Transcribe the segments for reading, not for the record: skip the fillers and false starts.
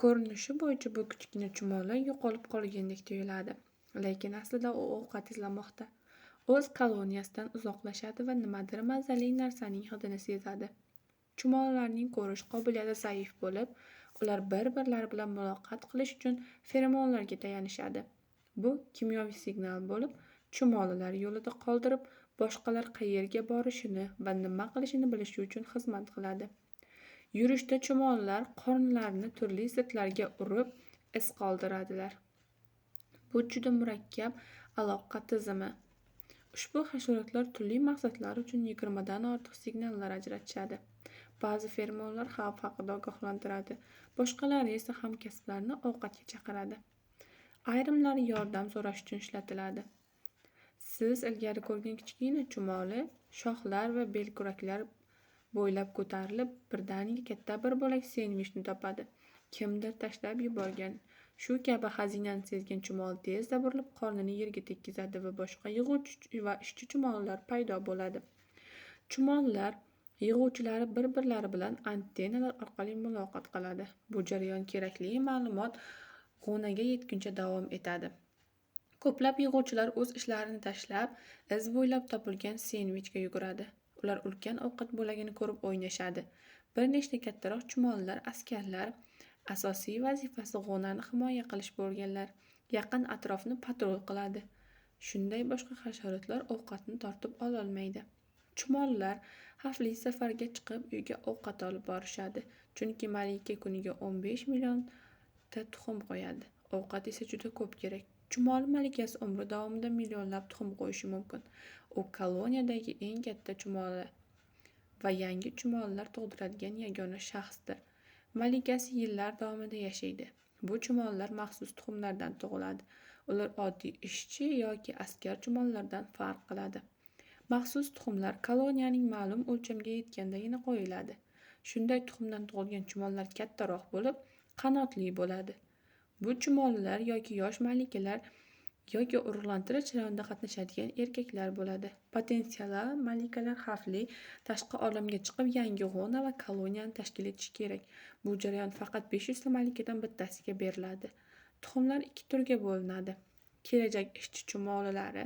Ko'rinishi bo'yicha bu kichkina chumoli yo'qolib qolgandek tuyuladi, lekin aslida u ovqat izlamoqda. O'z koloniyasidan uzoqlashadi va nimadir mazali narsaning hidini sezadi. Chumolilarning ko'rish qobiliyati zaif bo'lib, ular bir-birlari bilan muloqot qilish uchun feromonlarga tayanishadi. Bu kimyoviy signal bo'lib, chumolilar yo'lida qoldirib, boshqalar qayerga borishini va nima qilishini bilishi uchun xizmat qiladi. Yurishda chumolilar qornlarini turli sirtlarga urib, iz qoldiradilar. Bu juda murakkab aloqa tizimi. Ushbu hasharotlar turli maqsadlar uchun 20 dan ortiq signallar ajratishadi. Ba'zi feromonlar xavf haqida ogohlantiradi, boshqalari esa hamkasblarni ovqatga chaqiradi. Ayrimlari yordam so'rash uchun ishlatiladi. Siz ilgari ko'rgan kichkina chumoli shoxlar va belkuraklar bo'ylab ko'tarilib, birdaniga katta bir bo'lak sendvichni topadi. Kimdir tashlab yuborgan. Shu kabi xazinani sezgan chumol tezda burilib qornini yerga tekkizadi va boshqa yig'uvchi va ishchi chumollar paydo bo'ladi. Chumollar yig'uvchilari bir-birlari bilan antennalar orqali muloqot qiladi. Bu jarayon kerakli ma'lumot g'onaga yetguncha davom etadi. Ko'plab yig'uvchilar o'z ishlarini tashlab, iz bo'ylab topilgan sendvichga yuguradi. Ular ulkan ovqat bo'lagini ko'rib o'ynashadi. Bir nechta kattaroq chumollar askarlar asosiy vazifasi g'onani himoya qilish bo'lganlar, yaqin atrofni patrul qiladi. Shunday boshqa hasharotlar ovqatni tortib ololmaydi. Chumollar xavfli safarga chiqib uyga ovqat olib borishadi, chunki malika kuniga 15 millionta tuxum qo'yadi. Ovqat esa juda ko'p kerak. Chumol malikasi umri davomida millionlab tuxum qo'yishi mumkin. U koloniyadagi eng katta chumoli va yangi chumollar tug'diradigan yagona shaxsdir. Malikasi yillar davomida yashaydi. Bu chumollar maxsus tuxumlardan tug'iladi. Ular oddiy ishchi yoki askar chumollardan farq qiladi. Maxsus tuxumlar koloniyaning ma'lum o'lchamga yetgandagina qo'yiladi. Shunday tuxumdan tug'ilgan chumollar kattaroq bo'lib, qanotli bo'ladi. Bu chumollar yoki yosh malikalar yoki urug'lantirish jarayonida qatnashadigan erkaklar bo'ladi. Potensial malikalar xavfli tashqi olamga chiqib, yangi g'ona va koloniyani tashkil etishi kerak. Bu jarayon faqat 500 ta malikadan bittasiga beriladi. Tuxumlar 2 turga bo'linadi. Kelajak ishchi chumolilari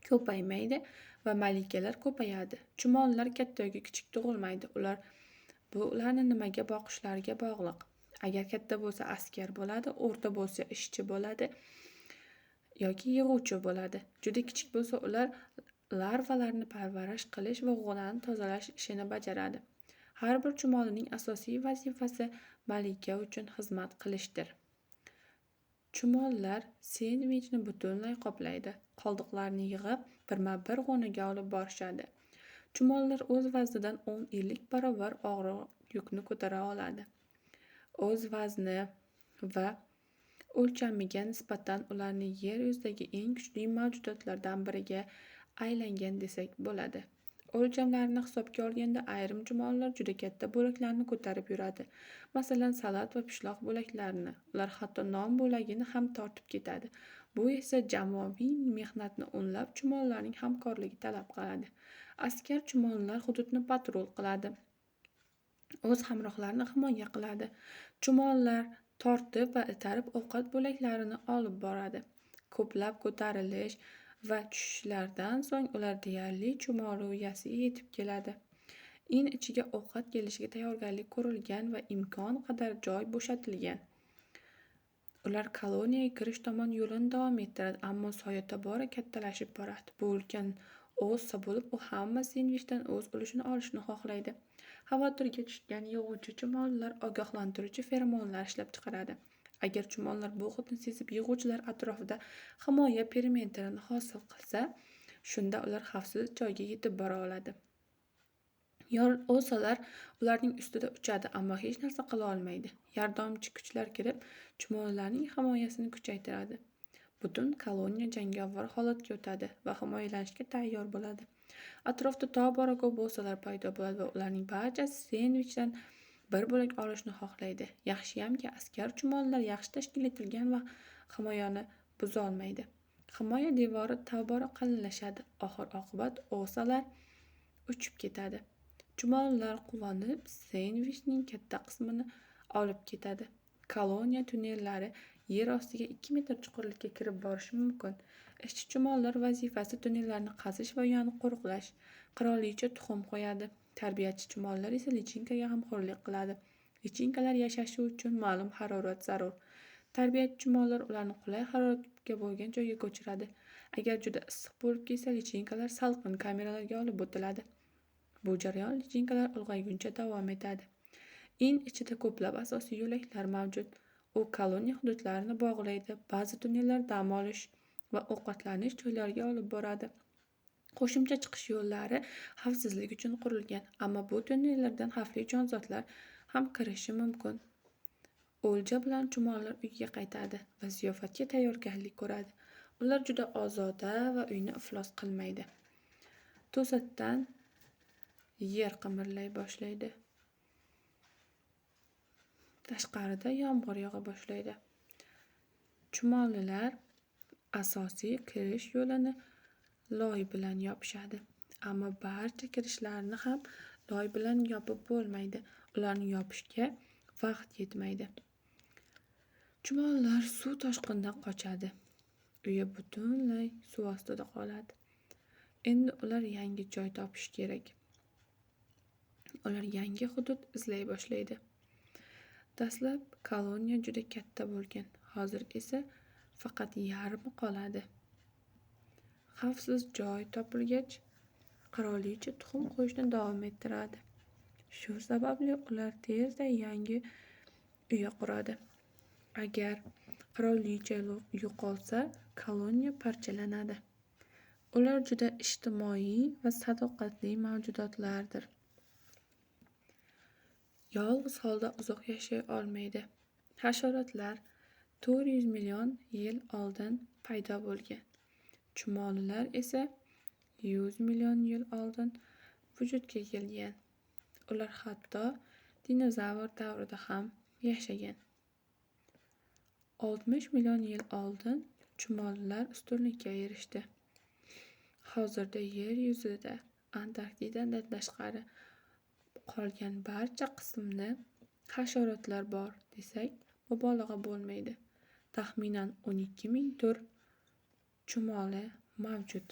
ko'paymaydi va malikalar ko'payadi. Chumollar katta yoki kichik tug'ilmaydi. Ularni nimaga boqishlariga bog'liq. Agar katta bo'lsa askar bo'ladi, o'rta bo'lsa ishchi bo'ladi yoki yig'uvchi bo'ladi. Juda kichik bo'lsa ular larvalarni parvarish qilish va g'onani tozalash ishini bajaradi. Har bir chumolining asosiy vazifasi malika uchun xizmat qilishdir. Chumollar sendvichni butunlay qoplaydi. Qoldiqlarni yig'ib, birma-bir g'onaga olib borishadi. Chumollar o'z vaznidan 10-50 barobar og'ir yukni ko'tara oladi. O'z vazni va o'lchamiga nisbatan ularni yer yuzidagi eng kuchli mavjudotlardan biriga aylangan desak bo'ladi. O'lchamlarni hisobga olganda ayrim chumollar juda katta bo'laklarni ko'tarib yuradi. Masalan, salat va pishloq bo'laklarini. Ular hatto non bo'lagini ham tortib ketadi. Bu esa jamoaviy mehnatni o'nlab chumollarning hamkorligi talab qiladi. Askar chumollar hududni patrul qiladi. O'z hamrohlarini himoya qiladi. Chumollar tortib va itarib ovqat bo'laklarini olib boradi. Ko'plab ko'tarilish va tushishlardan so'ng ular deyarli chumol uyasiga yetib keladi. In ichiga ovqat kelishiga tayyorgarlik ko'rilgan va imkon qadar joy bo'shatilgan. Ular koloniyaga kirish tomon yo'lini davom ettiradi, ammo soya tobora kattalashib boradi. Bu ulkan o'g'sa bo'lib, u hamma sendvichdan o'z ulushini olishni xohlaydi. Xavotirga tushgan yig'uvchi chumollar ogohlantiruvchi feromonlar ishlab chiqaradi. Agar chumollar bu hidni sezib yig'uvchilar atrofida himoya perimetrini hosil qilsa, shunda ular xavfsiz joyga yetib bora oladi. O'salar ularning ustida uchadi, ammo hech narsa qila olmaydi. Yordamchi kuchlar kirib, chumollarning himoyasini kuchaytiradi. Butun koloniya jangovar holatga o'tadi va himoyalanishga tayyor bo'ladi. Atrofda tobora ko'p o'salar paydo bo'ladi va ularning barchasi sendvichdan bir bo'lak olishni xohlaydi. Yaxshiyamki, askar chumollar yaxshi tashkil etilgan va himoyani buzolmaydi. Himoya devori tobora qalinlashadi. Oxir-oqibat o'salar uchib ketadi. Chumollar quvonib, sendvichning katta qismini olib ketadi. koloniya tunnellari yer ostiga 2 metr chuqurlikka kirib borishi mumkin. Ishchi chumollar vazifasi tunnellarni qazish va uyani qo'riqlash. Qirolicha tuxum qo'yadi. Tarbiyachi chumollar esa lichinkaga g'amxo'rlik qiladi. Lichinkalar yashashi uchun ma'lum harorat zarur. Tarbiyachi chumollar ularni qulay haroratga bo'lgan joyga ko'chiradi. Agar juda issiq bo'lib ketsa, lichinkalar salqin kameralarga olib o'tiladi. Bu jarayon lichinkalar ulg'ayguncha davom etadi. In ichida ko'plab asosiy yo'laklar mavjud. U koloniya hududlarini bog'laydi. Ba'zi tunnellar dam olish va ovqatlanish joylariga olib boradi. Qo'shimcha chiqish yo'llari xavfsizlik uchun qurilgan, ammo bu tunnellardan xavfli jonzotlar ham kirishi mumkin. O'lja bilan chumollar uyga qaytadi va ziyofatga tayyorgarlik ko'radi. Ular juda ozoda va uyni iflos qilmaydi. To'satdan yer qimirlay boshlaydi. Tashqarida yomg'ir yog'a boshlaydi. Chumolilar asosiy kirish yo'lini loy bilan yopishadi. Ammo barcha kirishlarni ham loy bilan yopib bo'lmaydi. Ularni yopishga vaqt yetmaydi. Chumollar suv toshqindan qochadi. Uyi butunlay suv ostida qoladi. Endi ular yangi joy topish kerak. Ular yangi hudud izlay boshlaydi. Dastlab koloniya juda katta bo'lgan. Hozir esa faqat yarmi qoladi. Xavfsiz joy topilgach, qirolicha tuxum qo'yishni davom ettiradi. Shu sababli ular tezda yangi uy quradi. Agar qirolicha yo'qolsa, koloniya parchalanadi. Ular juda ijtimoiy va sadoqatli mavjudotlardir. Yolg'iz holda uzoq yashay olmaydi. Hasharotlar 400 million yil oldin paydo bo'lgan. Chumolilar esa 100 million yil oldin vujudga kelgan. Ular hatto dinozavr davrida ham yashagan. 60 million yil oldin chumolilar ustunlikka erishdi. Hozirda yer yuzida Antarktidadan tashqari qolgan barcha qismda hasharotlar bor desak, mubolag'a bo'lmaydi. Taxminan 12 ming tur chumoli mavjud.